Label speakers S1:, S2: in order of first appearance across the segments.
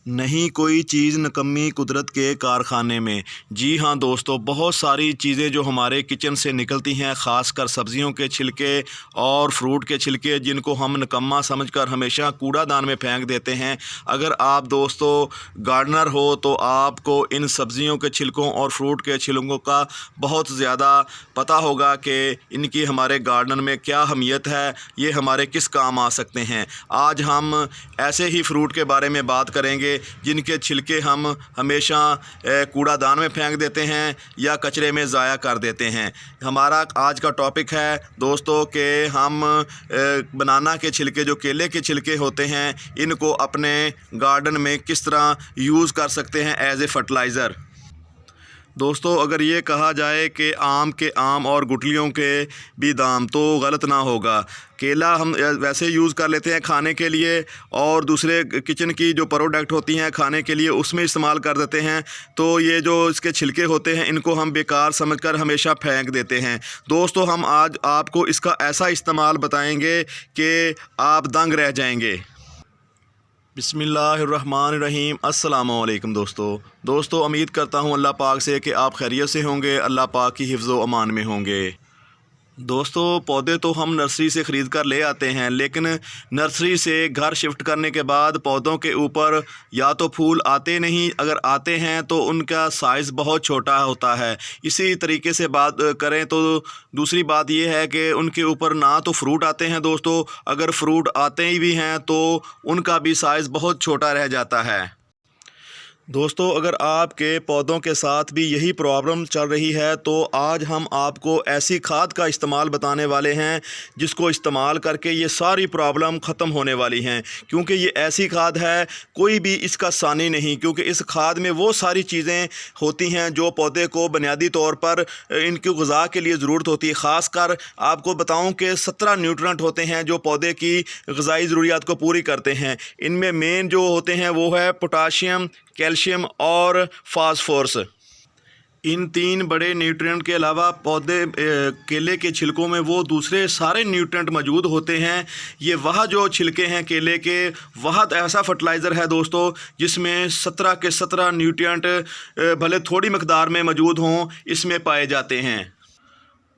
S1: नहीं कोई चीज़ निकम्मी कुदरत के कारखाने में। जी हाँ दोस्तों, बहुत सारी चीज़ें जो हमारे किचन से निकलती हैं, ख़ासकर सब्ज़ियों के छिलके और फ्रूट के छिलके, जिनको हम निकम्मा समझकर हमेशा कूड़ादान में फेंक देते हैं। अगर आप दोस्तों गार्डनर हो तो आपको इन सब्ज़ियों के छिलकों और फ्रूट के छिलकों का बहुत ज़्यादा पता होगा कि इनकी हमारे गार्डन में क्या अहमियत है, ये हमारे किस काम आ सकते हैं। आज हम ऐसे ही फ्रूट के बारे में बात करेंगे जिनके छिलके हम हमेशा कूड़ादान में फेंक देते हैं या कचरे में ज़ाया कर देते हैं। हमारा आज का टॉपिक है दोस्तों कि हम बनाना के छिलके, जो केले के छिलके होते हैं, इनको अपने गार्डन में किस तरह यूज़ कर सकते हैं एज ए फर्टिलाइज़र। दोस्तों अगर ये कहा जाए कि आम के आम और गुठलियों के भी दाम, तो गलत ना होगा। केला हम वैसे यूज़ कर लेते हैं खाने के लिए, और दूसरे किचन की जो प्रोडक्ट होती हैं खाने के लिए उसमें इस्तेमाल कर देते हैं। तो ये जो इसके छिलके होते हैं इनको हम बेकार समझकर हमेशा फेंक देते हैं। दोस्तों हम आज आपको इसका ऐसा इस्तेमाल बताएंगे कि आप दंग रह जाएंगे। बिस्मिल्लाहिर्रहमानिर्रहीम। अस्सलामुअलैकुम दोस्तों उम्मीद करता हूँ अल्लाह पाक से कि आप खैरियत से होंगे, अल्लाह पाक की हिफ्ज़ व अमान में होंगे। दोस्तों पौधे तो हम नर्सरी से ख़रीद कर ले आते हैं, लेकिन नर्सरी से घर शिफ्ट करने के बाद पौधों के ऊपर या तो फूल आते नहीं, अगर आते हैं तो उनका साइज़ बहुत छोटा होता है। इसी तरीके से बात करें तो दूसरी बात यह है कि उनके ऊपर ना तो फ्रूट आते हैं दोस्तों, अगर फ्रूट आते ही भी हैं तो उनका भी साइज़ बहुत छोटा रह जाता है। दोस्तों अगर आपके पौधों के साथ भी यही प्रॉब्लम चल रही है तो आज हम आपको ऐसी खाद का इस्तेमाल बताने वाले हैं जिसको इस्तेमाल करके ये सारी प्रॉब्लम ख़त्म होने वाली हैं। क्योंकि ये ऐसी खाद है, कोई भी इसका सानी नहीं, क्योंकि इस खाद में वो सारी चीज़ें होती हैं जो पौधे को बुनियादी तौर पर इनकी ग़िज़ा के लिए ज़रूरत होती है। ख़ासकर आपको बताऊँ कि 17 न्यूट्रेंट होते हैं जो पौधे की ग़िज़ाई ज़रूरियात को पूरी करते हैं। इनमें मेन जो होते हैं वो है पोटाशियम, कैल्शियम और फास्फोरस। इन 3 बड़े न्यूट्रिएंट के अलावा पौधे केले के छिलकों में वो दूसरे सारे न्यूट्रिएंट मौजूद होते हैं। ये वह जो छिलके हैं केले के, वह ऐसा फर्टिलाइज़र है दोस्तों जिसमें 17 के 17 न्यूट्रिएंट भले थोड़ी मकदार में मौजूद हों, इसमें पाए जाते हैं।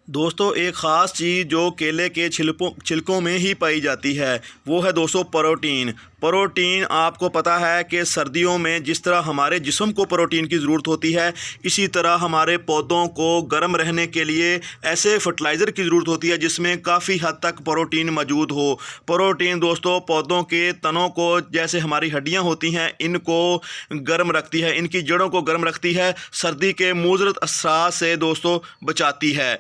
S1: दोस्तों एक ख़ास चीज़ जो केले के छिलकों में ही पाई जाती है वो है दोस्तों प्रोटीन। आपको पता है कि सर्दियों में जिस तरह हमारे जिस्म को प्रोटीन की ज़रूरत होती है, इसी तरह हमारे पौधों को गर्म रहने के लिए ऐसे फर्टिलाइज़र की ज़रूरत होती है जिसमें काफ़ी हद तक प्रोटीन मौजूद हो। प्रोटीन दोस्तों पौधों के तनों को, जैसे हमारी हड्डियाँ होती हैं, इनको गर्म रखती है, इनकी जड़ों को गर्म रखती है, सर्दी के मुज़रत असरात से दोस्तों बचाती है।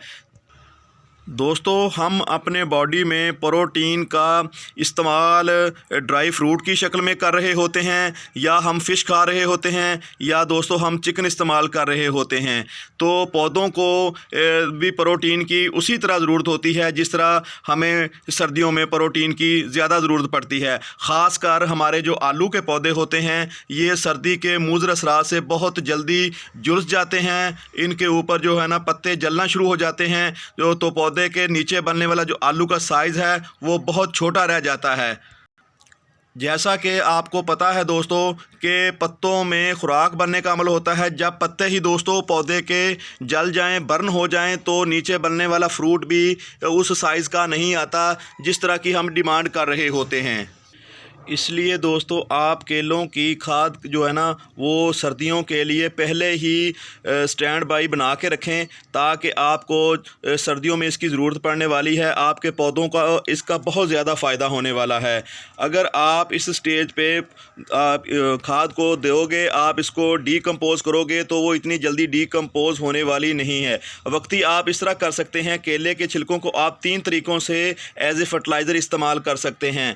S1: दोस्तों हम अपने बॉडी में प्रोटीन का इस्तेमाल ड्राई फ्रूट की शक्ल में कर रहे होते हैं, या हम फ़िश खा रहे होते हैं, या दोस्तों हम चिकन इस्तेमाल कर रहे होते हैं। तो पौधों को भी प्रोटीन की उसी तरह ज़रूरत होती है जिस तरह हमें सर्दियों में प्रोटीन की ज़्यादा ज़रूरत पड़ती है। ख़ासकर हमारे जो आलू के पौधे होते हैं, ये सर्दी के मुज़र असरात से बहुत जल्दी झुलस जाते हैं। इनके ऊपर जो है ना पत्ते जलना शुरू हो जाते हैं, तो पौधे के नीचे बनने वाला जो आलू का साइज़ है वो बहुत छोटा रह जाता है। जैसा कि आपको पता है दोस्तों कि पत्तों में खुराक बनने का अमल होता है। जब पत्ते ही दोस्तों पौधे के जल जाएं, बर्न हो जाएं, तो नीचे बनने वाला फ्रूट भी उस साइज़ का नहीं आता जिस तरह की हम डिमांड कर रहे होते हैं। इसलिए दोस्तों आप केलों की खाद जो है ना वो सर्दियों के लिए पहले ही स्टैंड बाई बना के रखें, ताकि आपको सर्दियों में इसकी ज़रूरत पड़ने वाली है। आपके पौधों का इसका बहुत ज़्यादा फ़ायदा होने वाला है। अगर आप इस स्टेज पे आप खाद को दोगे, आप इसको डीकम्पोज़ करोगे, तो वो इतनी जल्दी डीकम्पोज़ होने वाली नहीं है। वक्ती आप इस तरह कर सकते हैं, केले के छिलकों को आप 3 तरीक़ों से एज ए फर्टिलाइज़र इस्तेमाल कर सकते हैं।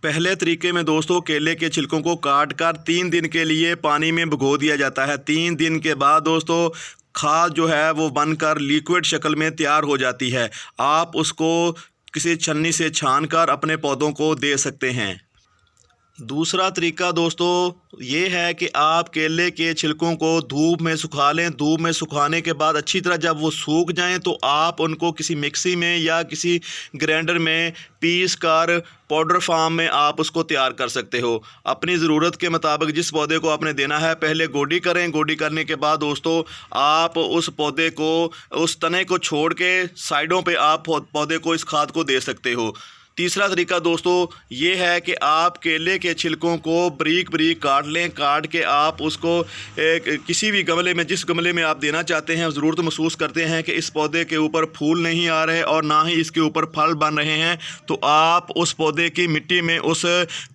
S1: पहले तरीके में दोस्तों केले के छिलकों को काट कर 3 दिन के लिए पानी में भिगो दिया जाता है। 3 दिन के बाद दोस्तों खाद जो है वो बनकर लिक्विड शक्ल में तैयार हो जाती है। आप उसको किसी छन्नी से छानकर अपने पौधों को दे सकते हैं। दूसरा तरीका दोस्तों ये है कि आप केले के छिलकों को धूप में सुखा लें। धूप में सुखाने के बाद अच्छी तरह जब वो सूख जाएं तो आप उनको किसी मिक्सी में या किसी ग्राइंडर में पीस कर पाउडर फार्म में आप उसको तैयार कर सकते हो। अपनी ज़रूरत के मुताबिक जिस पौधे को आपने देना है पहले गोडी करें। गोडी करने के बाद दोस्तों आप उस पौधे को, उस तने को छोड़ के साइडों पे आप पौधे को इस खाद को दे सकते हो। तीसरा तरीका दोस्तों ये है कि आप केले के छिलकों को बारीक बारीक काट लें। काट के आप उसको किसी भी गमले में, जिस गमले में आप देना चाहते हैं, ज़रूरत महसूस करते हैं कि इस पौधे के ऊपर फूल नहीं आ रहे और ना ही इसके ऊपर फल बन रहे हैं, तो आप उस पौधे की मिट्टी में उस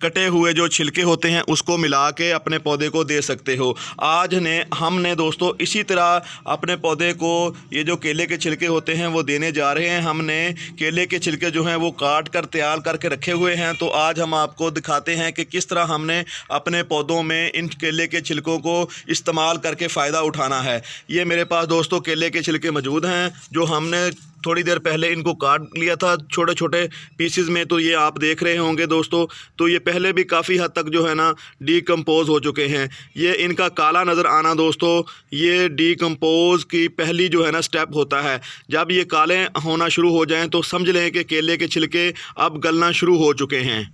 S1: कटे हुए जो छिलके होते हैं उसको मिला के अपने पौधे को दे सकते हो। आज हमने दोस्तों इसी तरह अपने पौधे को ये जो केले के छिलके होते हैं वो देने जा रहे हैं। हमने केले के छिलके जो हैं वो काट कर तैयार करके रखे हुए हैं। तो आज हम आपको दिखाते हैं कि किस तरह हमने अपने पौधों में इन केले के छिलकों को इस्तेमाल करके फ़ायदा उठाना है। ये मेरे पास दोस्तों केले के छिलके मौजूद हैं जो हमने थोड़ी देर पहले इनको काट लिया था छोटे छोटे पीसेस में। तो ये आप देख रहे होंगे दोस्तों, तो ये पहले भी काफ़ी हद तक जो है ना डीकम्पोज़ हो चुके हैं। ये इनका काला नज़र आना दोस्तों ये डीकम्पोज़ की पहली जो है ना स्टेप होता है। जब ये काले होना शुरू हो जाएं तो समझ लें कि केले के छिलके अब गलना शुरू हो चुके हैं।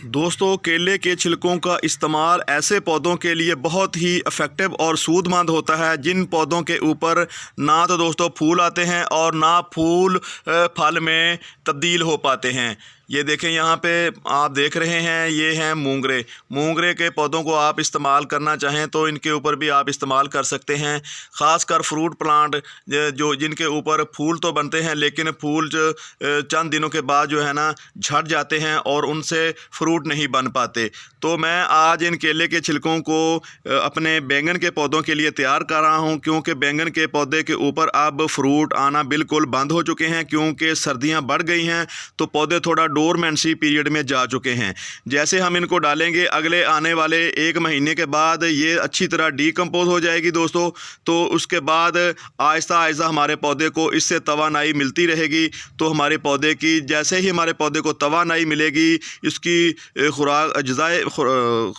S1: दोस्तों केले के छिलकों का इस्तेमाल ऐसे पौधों के लिए बहुत ही इफ़ेक्टिव और सूदमंद होता है जिन पौधों के ऊपर ना तो दोस्तों फूल आते हैं और ना फूल फल में तब्दील हो पाते हैं। ये देखें यहाँ पे आप देख रहे हैं, ये हैं मूंगरे। मूंगरे के पौधों को आप इस्तेमाल करना चाहें तो इनके ऊपर भी आप इस्तेमाल कर सकते हैं। ख़ासकर फ्रूट प्लांट जो जिनके ऊपर फूल तो बनते हैं लेकिन फूल चंद दिनों के बाद जो है ना झड़ जाते हैं और उनसे फ्रूट नहीं बन पाते। तो मैं आज इन केले के छिलकों को अपने बैंगन के पौधों के लिए तैयार कर रहा हूँ, क्योंकि बैंगन के पौधे के ऊपर अब फ्रूट आना बिल्कुल बंद हो चुके हैं क्योंकि सर्दियाँ बढ़ गई हैं। तो पौधे थोड़ा डोरमेंसी पीरियड में जा चुके हैं। जैसे हम इनको डालेंगे अगले आने वाले 1 महीने के बाद ये अच्छी तरह डीकम्पोज हो जाएगी दोस्तों। तो उसके बाद आहिस्ता आहिस्ता हमारे पौधे को इससे तवानाई मिलती रहेगी। तो हमारे पौधे की, जैसे ही हमारे पौधे को तवानाई मिलेगी, इसकी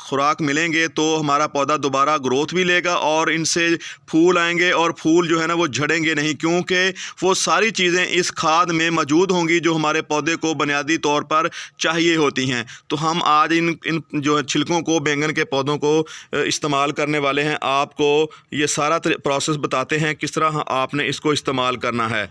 S1: खुराक मिलेंगे तो हमारा पौधा दोबारा ग्रोथ भी लेगा और इनसे फूल आएंगे और फूल जो है ना वो झड़ेंगे नहीं, क्योंकि वो सारी चीज़ें इस खाद में मौजूद होंगी जो हमारे पौधे को बुनियादी तौर पर चाहिए होती हैं। तो हम आज इन जो छिलकों को बैंगन के पौधों को इस्तेमाल करने वाले हैं। आपको ये सारा प्रोसेस बताते हैं किस तरह आपने इसको इस्तेमाल करना है।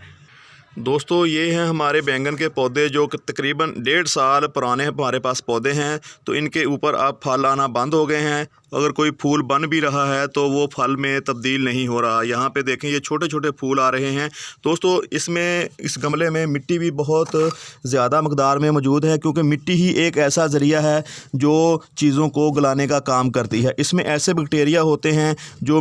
S1: दोस्तों ये हैं हमारे बैंगन के पौधे जो तकरीबन 1.5 साल पुराने हमारे पास पौधे हैं। तो इनके ऊपर अब फल आना बंद हो गए हैं। अगर कोई फूल बन भी रहा है तो वो फल में तब्दील नहीं हो रहा। यहाँ पे देखें ये छोटे छोटे फूल आ रहे हैं। दोस्तों इसमें, इस गमले में मिट्टी भी बहुत ज़्यादा मकदार में मौजूद है, क्योंकि मिट्टी ही एक ऐसा ज़रिया है जो चीज़ों को गलाने का काम करती है। इसमें ऐसे बैक्टीरिया होते हैं जो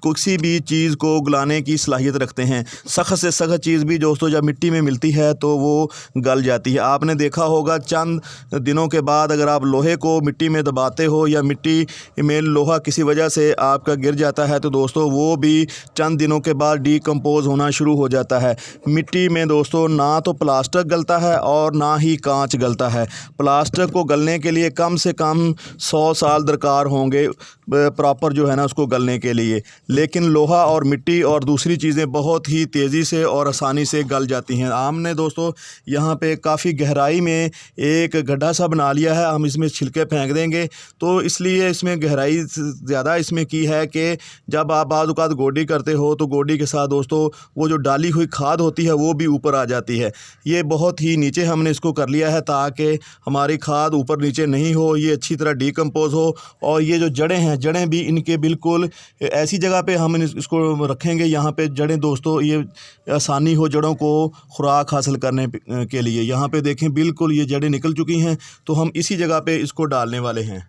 S1: किसी भी चीज़ को गलाने की सलाहियत रखते हैं। सख्त से सख्त चीज़ भी दोस्तों जब मिट्टी में मिलती है तो वो गल जाती है। आपने देखा होगा चंद दिनों के बाद अगर आप लोहे को मिट्टी में दबाते हो या मिट्टी में लोहा किसी वजह से आपका गिर जाता है तो दोस्तों वो भी चंद दिनों के बाद डीकम्पोज़ होना शुरू हो जाता है। मिट्टी में दोस्तों ना तो प्लास्टिक गलता है और ना ही कांच गलता है। प्लास्टिक को गलने के लिए कम से कम 100 साल दरकार होंगे प्रॉपर जो है ना उसको गलने के लिए, लेकिन लोहा और मिट्टी और दूसरी चीज़ें बहुत ही तेज़ी से और आसानी से गल जाती हैं। हमने दोस्तों यहाँ पे काफ़ी गहराई में एक गड्ढा सा बना लिया है। हम इसमें छिलके फेंक देंगे, तो इसलिए इसमें गहराई ज़्यादा इसमें की है कि जब आप बाद औक़ात गोडी करते हो तो गोडी के साथ दोस्तों वो जो डाली हुई खाद होती है वो भी ऊपर आ जाती है। ये बहुत ही नीचे हमने इसको कर लिया है ताकि हमारी खाद ऊपर नीचे नहीं हो, ये अच्छी तरह डीकम्पोज़ हो। और ये जो जड़ें हैं, जड़ें भी इनके बिल्कुल ऐसी जगह पे हम इसको रखेंगे यहाँ पे जड़ें दोस्तों ये आसानी हो जड़ों को खुराक हासिल करने के लिए। यहाँ पे देखें बिल्कुल ये जड़ें निकल चुकी हैं, तो हम इसी जगह पे इसको डालने वाले हैं।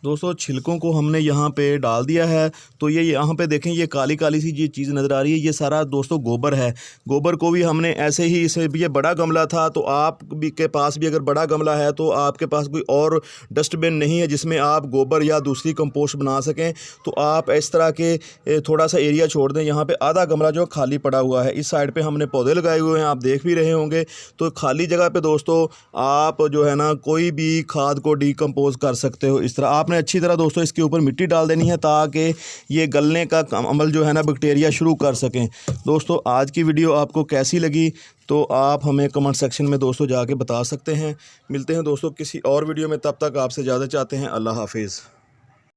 S1: दोस्तों छिलकों को हमने यहाँ पे डाल दिया है। तो ये यहाँ पे देखें, ये काली काली सी ये चीज़ नज़र आ रही है, ये सारा दोस्तों गोबर है। गोबर को भी हमने ऐसे ही, इसे भी ये बड़ा गमला था, तो आप भी के पास भी अगर बड़ा गमला है तो आपके पास कोई और डस्टबिन नहीं है जिसमें आप गोबर या दूसरी कंपोस्ट बना सकें, तो आप इस तरह के थोड़ा सा एरिया छोड़ दें। यहाँ पे आधा गमला जो खाली पड़ा हुआ है, इस साइड पे हमने पौधे लगाए हुए हैं, आप देख भी रहे होंगे। तो खाली जगह पे दोस्तों आप जो है ना कोई भी खाद को डिकम्पोज कर सकते हो। इस तरह आपने अच्छी तरह दोस्तों इसके ऊपर मिट्टी डाल देनी है ताकि ये गलने का अमल जो है ना बैक्टीरिया शुरू कर सकें। दोस्तों आज की वीडियो आपको कैसी लगी तो आप हमें कमेंट सेक्शन में दोस्तों जाके बता सकते हैं। मिलते हैं दोस्तों किसी और वीडियो में, तब तक आपसे इजाज़त चाहते हैं। अल्लाह हाफिज़।